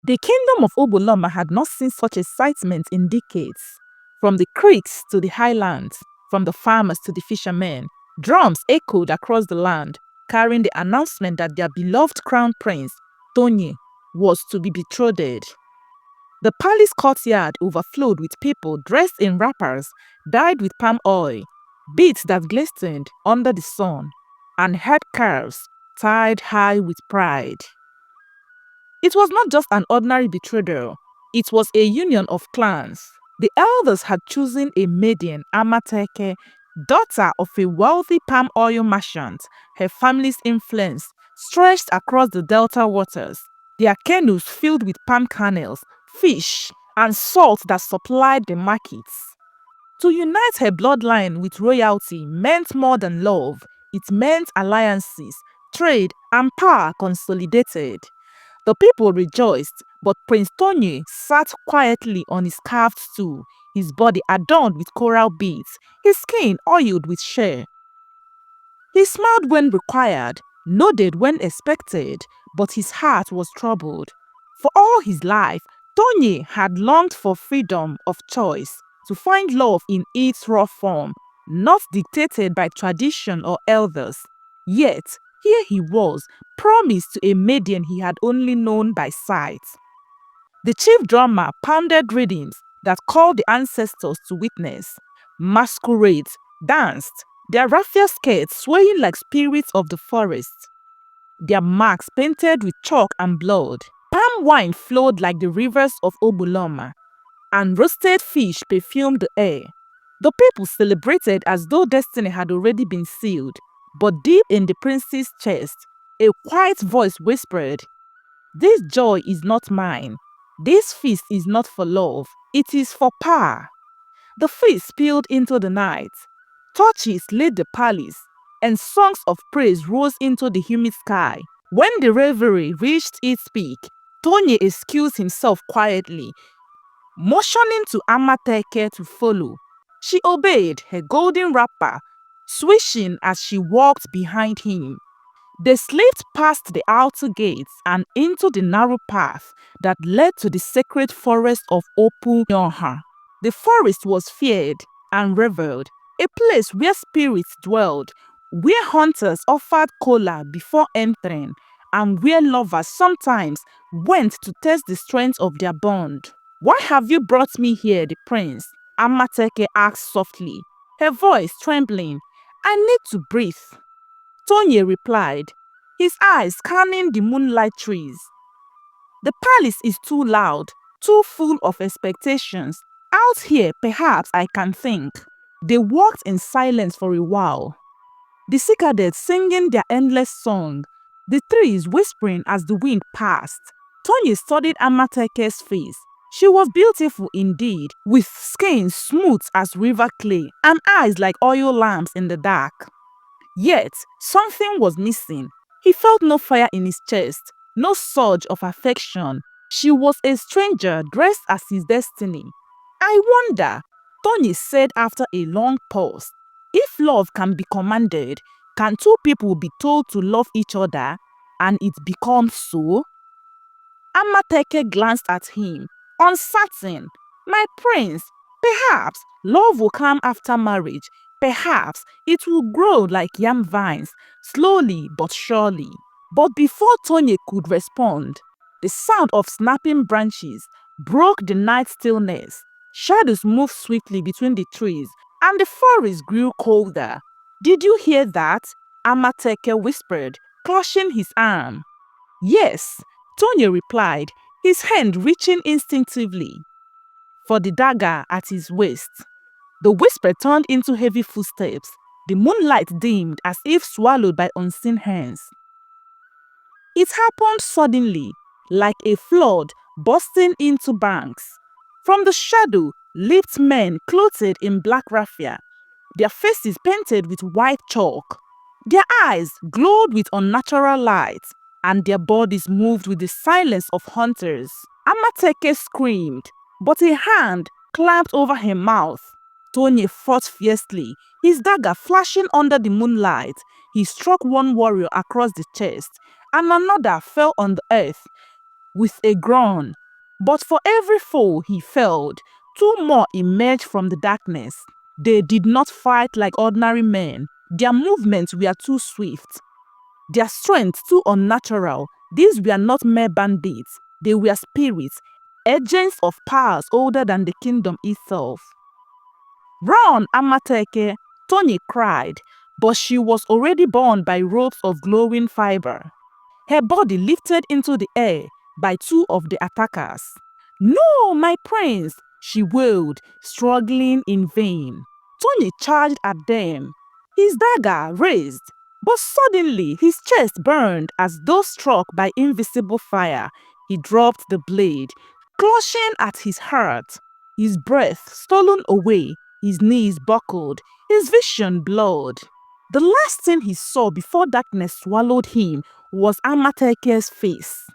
The kingdom of Ogboloma had not seen such excitement in decades. From the creeks to the highlands, from the farmers to the fishermen, drums echoed across the land, carrying the announcement that their beloved crown prince, Tonye, was to be betrothed. The palace courtyard overflowed with people dressed in wrappers dyed with palm oil, beads that glistened under the sun, and head calves tied high with pride. It was not just an ordinary betrothal, it was a union of clans. The elders had chosen a maiden, Amateke, daughter of a wealthy palm oil merchant. Her family's influence stretched across the delta waters, their canoes filled with palm kernels, fish, and salt that supplied the markets. To unite her bloodline with royalty meant more than love. It meant alliances, trade, and power consolidated. The people rejoiced, but Prince Tonye sat quietly on his carved stool, his body adorned with coral beads, his skin oiled with shea. He smiled when required, nodded when expected, but his heart was troubled. For all his life, Tonye had longed for freedom of choice, to find love in its raw form, not dictated by tradition or elders. Yet, here he was, promised to a maiden he had only known by sight. The chief drummer pounded rhythms that called the ancestors to witness. Masquerades danced, their raffia skirts swaying like spirits of the forest, their marks painted with chalk and blood. Palm wine flowed like the rivers of Ogboloma, and roasted fish perfumed the air. The people celebrated as though destiny had already been sealed, but deep in the prince's chest, a quiet voice whispered, "This joy is not mine. This feast is not for love, it is for power." The feast spilled into the night. Torches lit the palace, and songs of praise rose into the humid sky. When the revelry reached its peak, Tonye excused himself quietly, motioning to Amateke to follow. She obeyed, her golden wrapper swishing as she walked behind him. They slipped past the outer gates and into the narrow path that led to the sacred forest of Opu Nyoha. The forest was feared and revered, a place where spirits dwelled, where hunters offered kola before entering, and where lovers sometimes went to test the strength of their bond. "Why have you brought me here, the prince?" Amateke asked softly, her voice trembling. "I need to breathe," Tonye replied, his eyes scanning the moonlight trees. "The palace is too loud, too full of expectations. Out here, perhaps I can think." They walked in silence for a while, the cicadas singing their endless song, the trees whispering as the wind passed. Tonye studied Amateke's face. She was beautiful indeed, with skin smooth as river clay and eyes like oil lamps in the dark. Yet, something was missing. He felt no fire in his chest, no surge of affection. She was a stranger dressed as his destiny. "I wonder," Tony said after a long pause, "if love can be commanded, can two people be told to love each other and it becomes so?" Amateke glanced at him, uncertain. "My prince, perhaps love will come after marriage. Perhaps it will grow like yam vines, slowly but surely." But before Tonye could respond, the sound of snapping branches broke the night stillness. Shadows moved swiftly between the trees, and the forest grew colder. "Did you hear that?" Amateke whispered, clutching his arm. "Yes," Tonye replied, his hand reaching instinctively for the dagger at his waist. The whisper turned into heavy footsteps. The moonlight dimmed as if swallowed by unseen hands. It happened suddenly, like a flood bursting into banks. From the shadow leaped men clothed in black raffia, their faces painted with white chalk. Their eyes glowed with unnatural light, and their bodies moved with the silence of hunters. Amateke screamed, but a hand clamped over her mouth. Tonye fought fiercely, his dagger flashing under the moonlight. He struck one warrior across the chest, and another fell on the earth. with a groan. But for every foe he felled, two more emerged from the darkness. They did not fight like ordinary men. Their movements were too swift, their strength too unnatural. These were not mere bandits. They were spirits, agents of powers older than the kingdom itself. "Run, Amateke!" Tonye cried, but she was already bound by ropes of glowing fiber. Her body lifted into the air by two of the attackers. "No, my prince!" she wailed, struggling in vain. Tonye charged at them, his dagger raised, but suddenly his chest burned as though struck by invisible fire. He dropped the blade, clutching at his heart, his breath stolen away, his knees buckled, his vision blurred. The last thing he saw before darkness swallowed him was Amateke's face,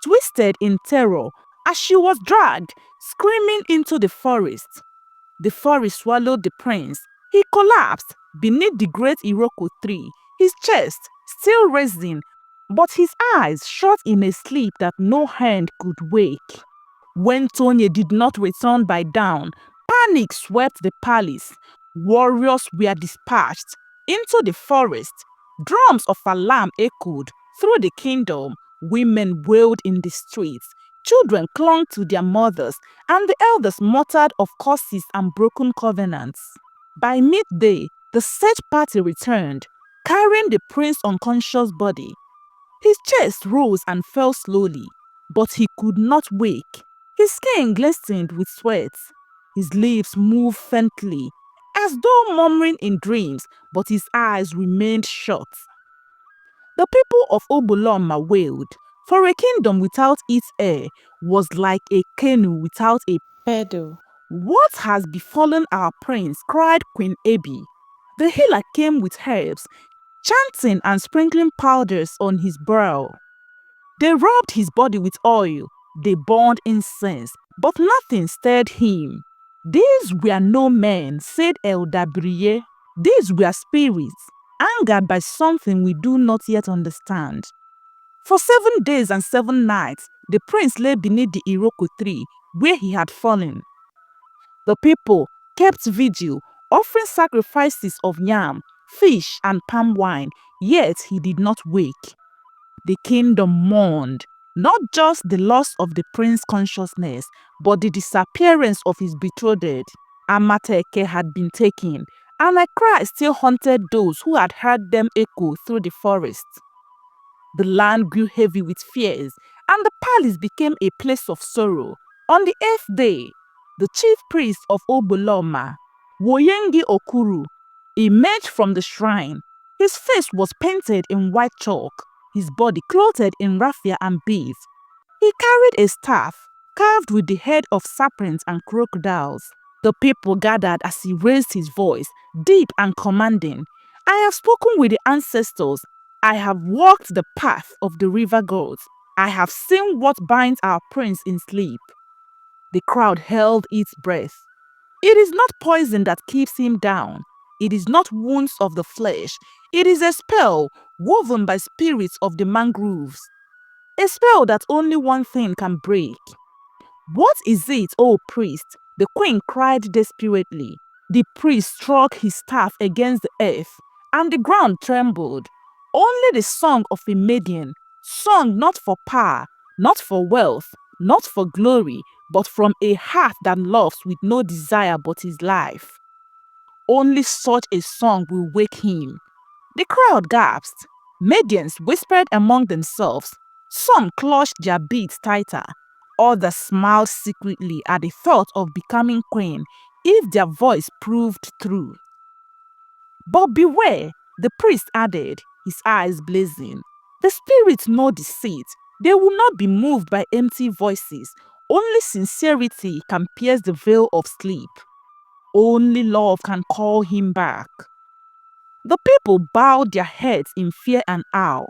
twisted in terror as she was dragged, screaming into the forest. The forest swallowed the prince. He collapsed beneath the great Iroko tree, his chest still raising, but his eyes shut in a sleep that no hand could wake. When Tonye did not return by dawn, panic swept the palace. Warriors were dispatched into the forest. Drums of alarm echoed through the kingdom. Women wailed in the streets. Children clung to their mothers, and the elders muttered of curses and broken covenants. By midday, the search party returned, carrying the prince's unconscious body. His chest rose and fell slowly, but he could not wake. His skin glistened with sweat. His lips moved faintly, as though murmuring in dreams, but his eyes remained shut. The people of Ogboloma wailed, for a kingdom without its heir was like a canoe without a paddle. "What has befallen our prince?" cried Queen Abby. The healer came with herbs, chanting and sprinkling powders on his brow. They rubbed his body with oil, they burned incense, but nothing stirred him. "These were no men," said Elder Abere. "These were spirits, angered by something we do not yet understand." For 7 days and 7 nights, the prince lay beneath the Iroko tree where he had fallen. The people kept vigil, offering sacrifices of yam, fish, and palm wine, yet he did not wake. The kingdom mourned, not just the loss of the prince's consciousness, but the disappearance of his betrothed. Amateke had been taken, and a cry still haunted those who had heard them echo through the forest. The land grew heavy with fears, and the palace became a place of sorrow. On the 8th day, the chief priest of Ogboloma, Woyengi Okuru, emerged from the shrine. His face was painted in white chalk, his body clothed in raffia and beads. He carried a staff carved with the head of serpents and crocodiles. The people gathered as he raised his voice, deep and commanding. "I have spoken with the ancestors. I have walked the path of the river gods. I have seen what binds our prince in sleep." The crowd held its breath. It is not poison that keeps him down. It is not wounds of the flesh. It is a spell woven by spirits of the mangroves. A spell that only one thing can break. "What is it, O priest?" the queen cried desperately. The priest struck his staff against the earth, and the ground trembled. Only the song of a maiden, sung not for power, not for wealth, not for glory, but from a heart that loves with no desire but his life. Only such a song will wake him. The crowd gasped. Maidens whispered among themselves. Some clutched their beads tighter. Others smiled secretly at the thought of becoming queen if their voice proved true. "But beware," the priest added, his eyes blazing. "The spirits know deceit. They will not be moved by empty voices. Only sincerity can pierce the veil of sleep. Only love can call him back." The people bowed their heads in fear and awe.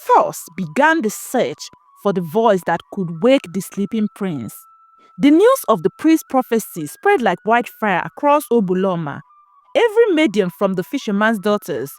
Thus began the search for the voice that could wake the sleeping prince. The news of the priest's prophecy spread like wildfire across Ogboloma. Every maiden from the fisherman's daughters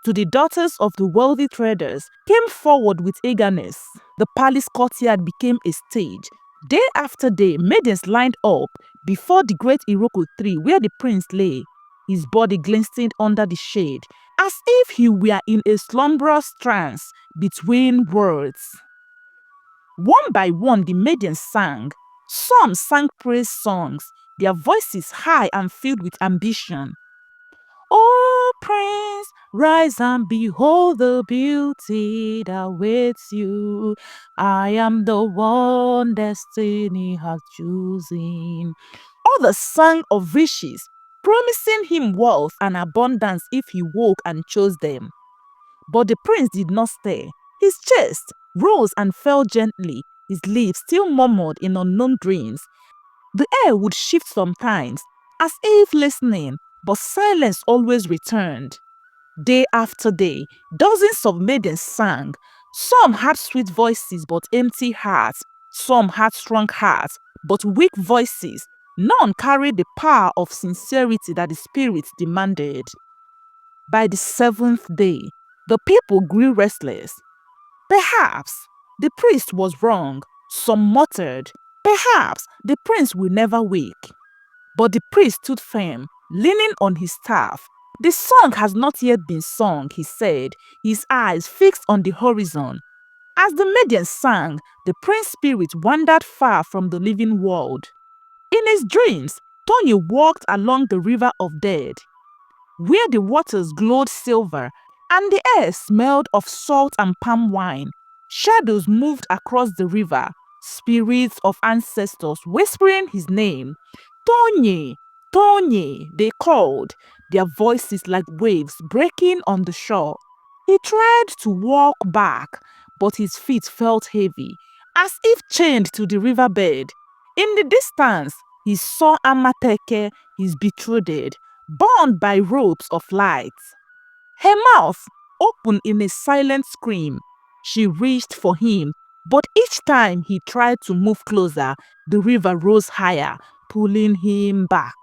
to the daughters of the wealthy traders came forward with eagerness. The palace courtyard became a stage. Day after day, maidens lined up before the great Iroko tree where the prince lay. His body glistened under the shade, as if he were in a slumberous trance between worlds. One by one, the maidens sang. Some sang praise songs, their voices high and filled with ambition. Oh, Prince, rise and behold the beauty that waits you. I am the one destiny has chosen. Others sang of riches, promising him wealth and abundance if he woke and chose them. But the prince did not stir. His chest rose and fell gently. His lips still murmured in unknown dreams. The air would shift sometimes, as if listening, but silence always returned. Day after day, dozens of maidens sang. Some had sweet voices but empty hearts. Some had strong hearts but weak voices. None carried the power of sincerity that the spirit demanded. By the seventh day, the people grew restless. Perhaps the priest was wrong. Some muttered, perhaps the prince will never wake. But the priest stood firm, leaning on his staff. The song has not yet been sung, he said, his eyes fixed on the horizon. As the maiden sang, the prince's spirit wandered far from the living world. In his dreams, Tonye walked along the river of dead, where the waters glowed silver and the air smelled of salt and palm wine. Shadows moved across the river, spirits of ancestors whispering his name. Tonye, Tonye, they called, their voices like waves breaking on the shore. He tried to walk back, but his feet felt heavy, as if chained to the riverbed. In the distance, he saw Amateke, his betrothed, bound by ropes of light. Her mouth opened in a silent scream. She reached for him, but each time he tried to move closer, the river rose higher, pulling him back.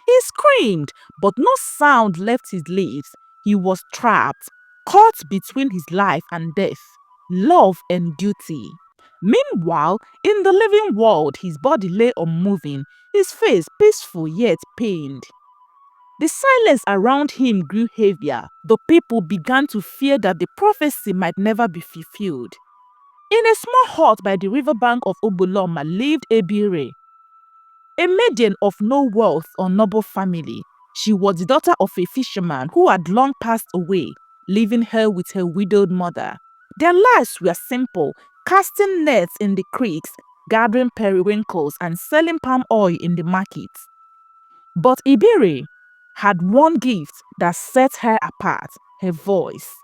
He screamed, but no sound left his lips. He was trapped, caught between his life and death, love and duty. Meanwhile, in the living world, his body lay unmoving, his face peaceful yet pained. The silence around him grew heavier. The people began to fear that the prophecy might never be fulfilled. In a small hut by the riverbank of Ogboloma lived Abere, a maiden of no wealth or noble family. She was the daughter of a fisherman who had long passed away, leaving her with her widowed mother. Their lives were simple, casting nets in the creeks, gathering periwinkles, and selling palm oil in the markets. But Abere had one gift that set her apart: her voice.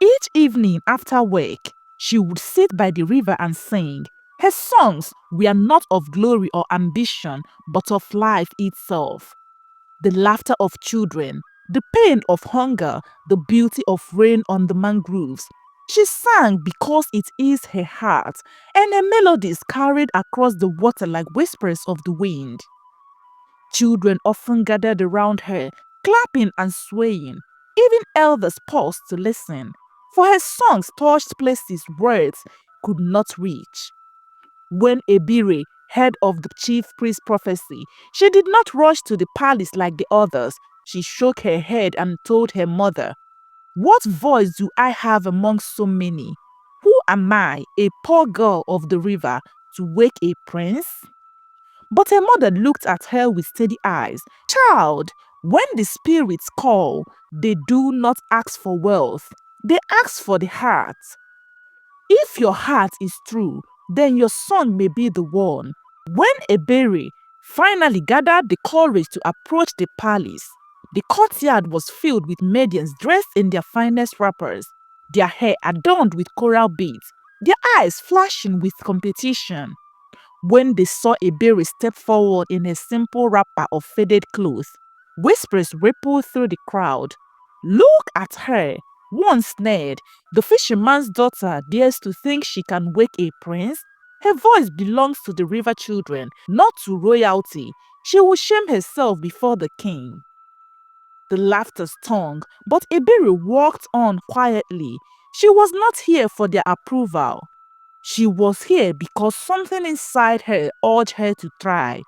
Each evening after work, she would sit by the river and sing. Her songs were not of glory or ambition, but of life itself. The laughter of children, the pain of hunger, the beauty of rain on the mangroves. She sang because it eased her heart, and her melodies carried across the water like whispers of the wind. Children often gathered around her, clapping and swaying. Even elders paused to listen, for her songs touched places words could not reach. When Abere heard of the chief priest's prophecy, she did not rush to the palace like the others. She shook her head and told her mother, "What voice do I have among so many? Who am I, a poor girl of the river, to wake a prince?" But her mother looked at her with steady eyes. "Child, when the spirits call, they do not ask for wealth. They ask for the heart. If your heart is true, then your son may be the one." When Abere finally gathered the courage to approach the palace, the courtyard was filled with maidens dressed in their finest wrappers, their hair adorned with coral beads, their eyes flashing with competition. When they saw Abere step forward in a simple wrapper of faded cloth, whispers rippled through the crowd. "Look at her!" one sneered. "The fisherman's daughter dares to think she can wake a prince? Her voice belongs to the river children, not to royalty. She will shame herself before the king." The laughter stung, but Abere walked on quietly. She was not here for their approval. She was here because something inside her urged her to try.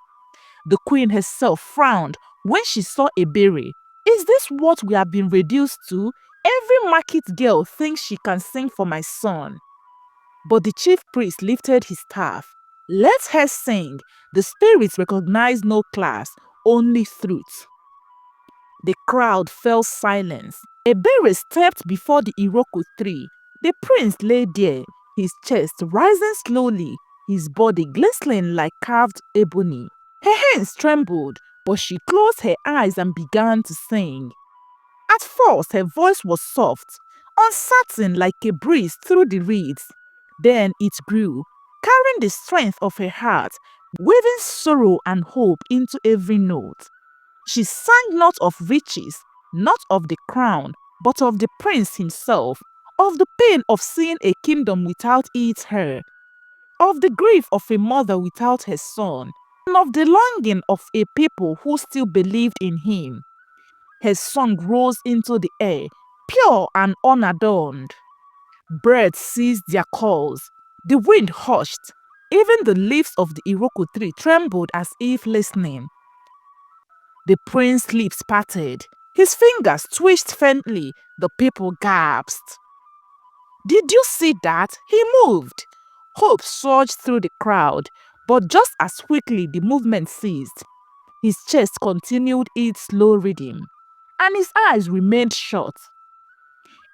The queen herself frowned when she saw Abere. Is this what we have been reduced to? Every market girl thinks she can sing for my son. But the chief priest lifted his staff. Let her sing. The spirits recognize no class, only truth. The crowd fell silent. Abere stepped before the Iroko tree. The prince lay there, his chest rising slowly, his body glistening like carved ebony. Her hands trembled, but she closed her eyes and began to sing. At first, her voice was soft, uncertain like a breeze through the reeds. Then it grew, carrying the strength of her heart, weaving sorrow and hope into every note. She sang not of riches, not of the crown, but of the prince himself, of the pain of seeing a kingdom without its heir, of the grief of a mother without her son, and of the longing of a people who still believed in him. Her song rose into the air, pure and unadorned. Birds ceased their calls. The wind hushed. Even the leaves of the Iroko tree trembled as if listening. The prince's lips parted. His fingers twitched faintly. The people gasped. Did you see that? He moved. Hope surged through the crowd, but just as quickly the movement ceased. His chest continued its slow rhythm, and his eyes remained shut.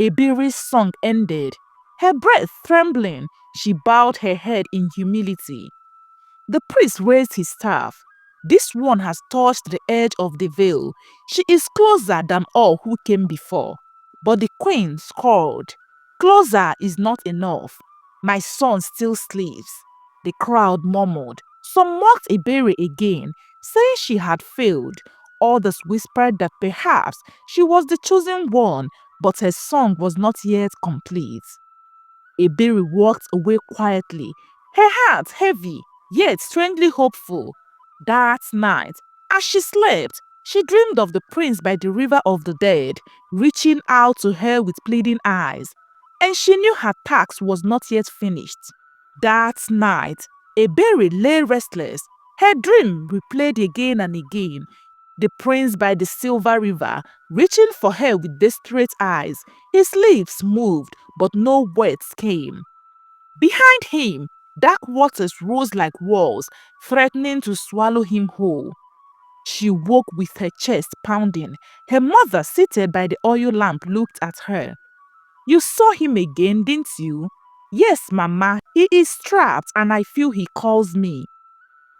Abere's song ended. Her breath trembling, she bowed her head in humility. The priest raised his staff. This one has touched the edge of the veil. She is closer than all who came before. But the queen scored. Closer is not enough. My son still sleeps. The crowd murmured. Some mocked Abere again, saying she had failed. Others whispered that perhaps she was the chosen one, but her song was not yet complete. Abere walked away quietly, her heart heavy, yet strangely hopeful. That night, as she slept, she dreamed of the prince by the river of the dead, reaching out to her with pleading eyes. And she knew her task was not yet finished. That night, Abere lay restless. Her dream replayed again and again. The prince by the silver river, reaching for her with desperate eyes. His lips moved, but no words came. Behind him, dark waters rose like walls, threatening to swallow him whole. She woke with her chest pounding. Her mother, seated by the oil lamp, looked at her. You saw him again, didn't you? Yes, Mama. He is trapped and I feel he calls me.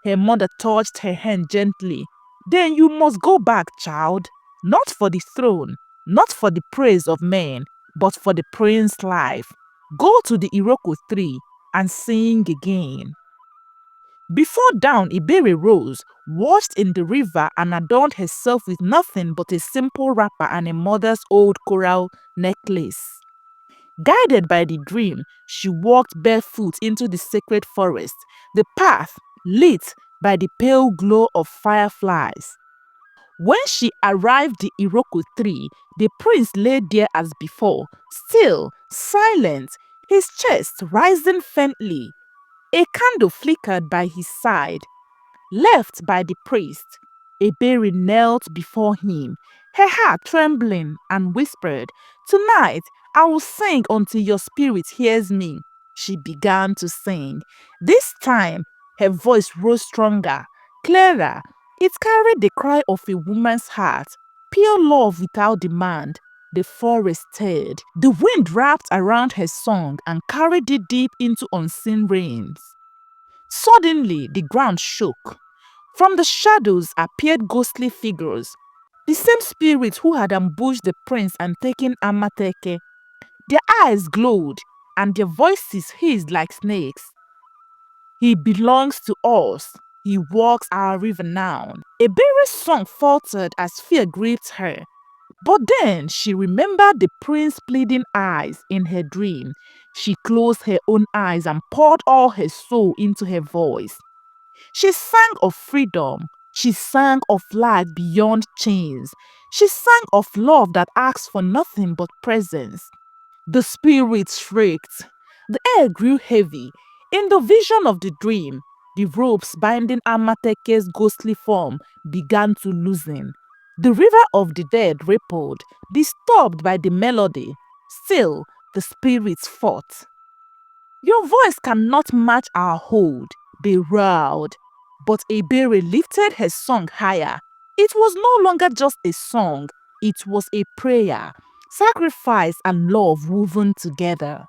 Her mother touched her hand gently. Then you must go back, child. Not for the throne, not for the praise of men, but for the prince's life. Go to the Iroko tree and sing again. Before dawn, Abere rose, washed in the river, and adorned herself with nothing but a simple wrapper and a mother's old coral necklace. Guided by the dream, she walked barefoot into the sacred forest, the path lit by the pale glow of fireflies. When she arrived at the Iroko tree, the prince lay there as before, still, silent, his chest rising faintly. A candle flickered by his side. Left by the priest, Abere knelt before him, her heart trembling, and whispered, Tonight I will sing until your spirit hears me. She began to sing. This time, her voice rose stronger, clearer. It carried the cry of a woman's heart, pure love without demand. The forest stirred. The wind wrapped around her song and carried it deep into unseen realms. Suddenly, the ground shook. From the shadows appeared ghostly figures, the same spirits who had ambushed the prince and taken Amateke. Their eyes glowed, and their voices hissed like snakes. He belongs to us. He walks our river now. Abere's song faltered as fear gripped her. But then she remembered the prince's pleading eyes in her dream. She closed her own eyes and poured all her soul into her voice. She sang of freedom. She sang of life beyond chains. She sang of love that asks for nothing but presence. The spirit shrieked. The air grew heavy. In the vision of the dream, the ropes binding Amateke's ghostly form began to loosen. The river of the dead rippled, disturbed by the melody. Still, the spirits fought. Your voice cannot match our hold, they roared. But Abere lifted her song higher. It was no longer just a song, it was a prayer, sacrifice and love woven together.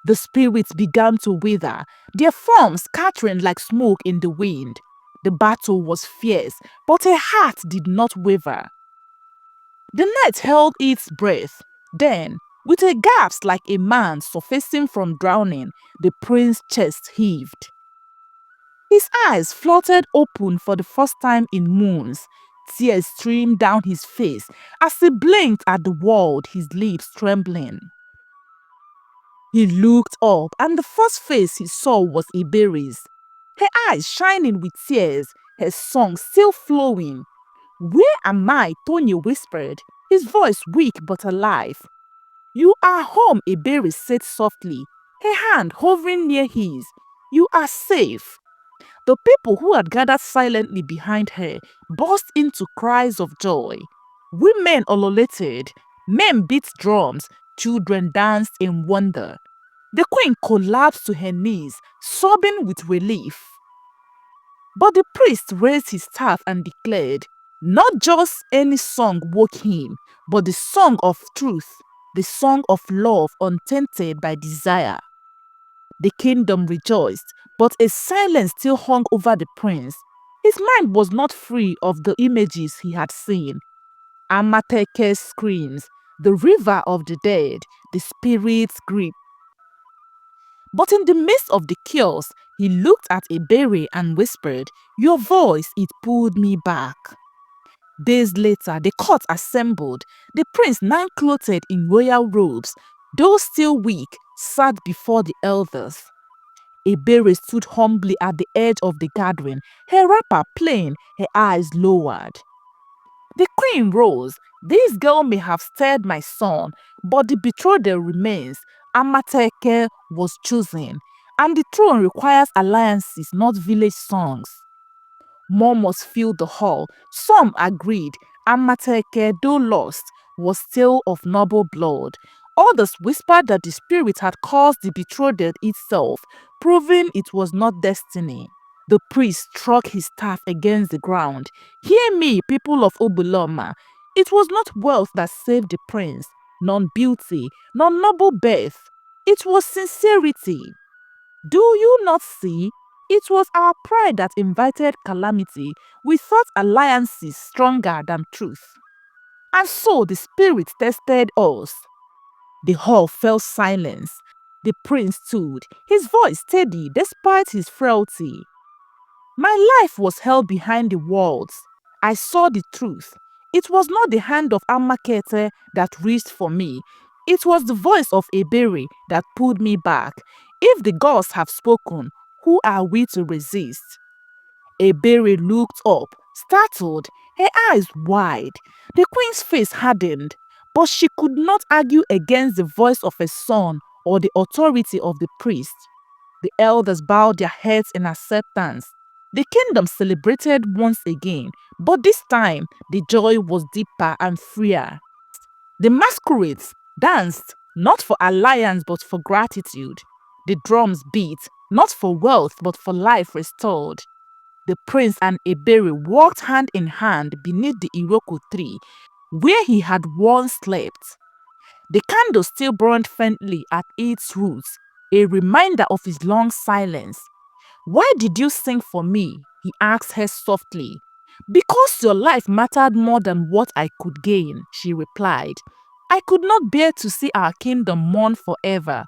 The spirits began to wither, their forms scattering like smoke in the wind. The battle was fierce, but her heart did not waver. The night held its breath. Then, with a gasp like a man surfacing from drowning, the prince's chest heaved. His eyes fluttered open for the first time in moons. Tears streamed down his face as he blinked at the world, his lips trembling. He looked up, and the first face he saw was Ibere's. Her eyes shining with tears, her song still flowing. "Where am I?" Tonye whispered, his voice weak but alive. "You are home," Abere said softly, her hand hovering near his. "You are safe." The people who had gathered silently behind her burst into cries of joy. Women ululated, men beat drums, children danced in wonder. The queen collapsed to her knees, sobbing with relief. But the priest raised his staff and declared, not just any song woke him, but the song of truth, the song of love untainted by desire. The kingdom rejoiced, but a silence still hung over the prince. His mind was not free of the images he had seen. Amateke's screams, the river of the dead, the spirit's grip. But in the midst of the chaos, he looked at Abere and whispered, "Your voice, it pulled me back." Days later, the court assembled. The prince, now clothed in royal robes, though still weak, sat before the elders. Abere stood humbly at the edge of the gathering, her wrapper plain, her eyes lowered. The queen rose. "This girl may have stirred my son, but the betrothal remains. Amateke was chosen, and the throne requires alliances, not village songs." Murmurs filled the hall. Some agreed Amateke, though lost, was still of noble blood. Others whispered that the spirit had caused the betrothed itself, proving it was not destiny. The priest struck his staff against the ground. "Hear me, people of Ogboloma. It was not wealth that saved the prince, nor beauty, nor noble birth. It was sincerity. Do you not see? It was our pride that invited calamity. We thought alliances stronger than truth. And so the spirit tested us." The hall fell silence. The prince stood, his voice steady despite his frailty. "My life was held behind the walls. I saw the truth. It was not the hand of Amakete that reached for me. It was the voice of Abere that pulled me back. If the gods have spoken, who are we to resist?" Abere looked up, startled, her eyes wide. The queen's face hardened, but she could not argue against the voice of her son or the authority of the priest. The elders bowed their heads in acceptance. The kingdom celebrated once again, but this time the joy was deeper and freer. The masquerades danced, not for alliance but for gratitude. The drums beat, not for wealth but for life restored. The prince and Abere walked hand in hand beneath the Iroko tree, where he had once slept. The candle still burned faintly at its roots, a reminder of his long silence. "Why did you sing for me?" he asked her softly. "Because your life mattered more than what I could gain," she replied. "I could not bear to see our kingdom mourn forever."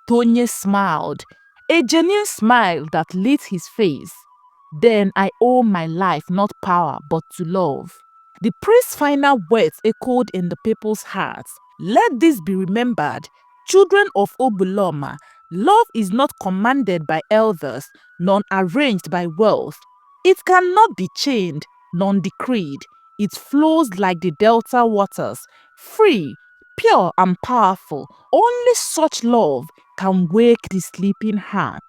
Tonye smiled, a genuine smile that lit his face. "Then I owe my life not power but to love." The priest's final words echoed in the people's hearts. "Let this be remembered. Children of Ogboloma, love is not commanded by elders, nor arranged by wealth. It cannot be chained, nor decreed. It flows like the delta waters, free, pure, and powerful. Only such love can wake the sleeping heart.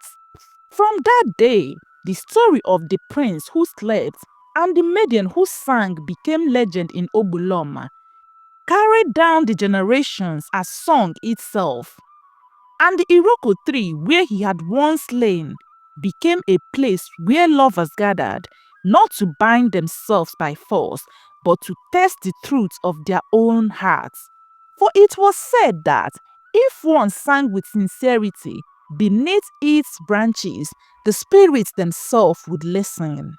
From that day, the story of the prince who slept and the maiden who sang became legend in Ogboloma, carried down the generations as song itself. And the Iroko tree, where he had once lain, became a place where lovers gathered, not to bind themselves by force, but to test the truth of their own hearts. For it was said that if one sang with sincerity beneath its branches, the spirits themselves would listen.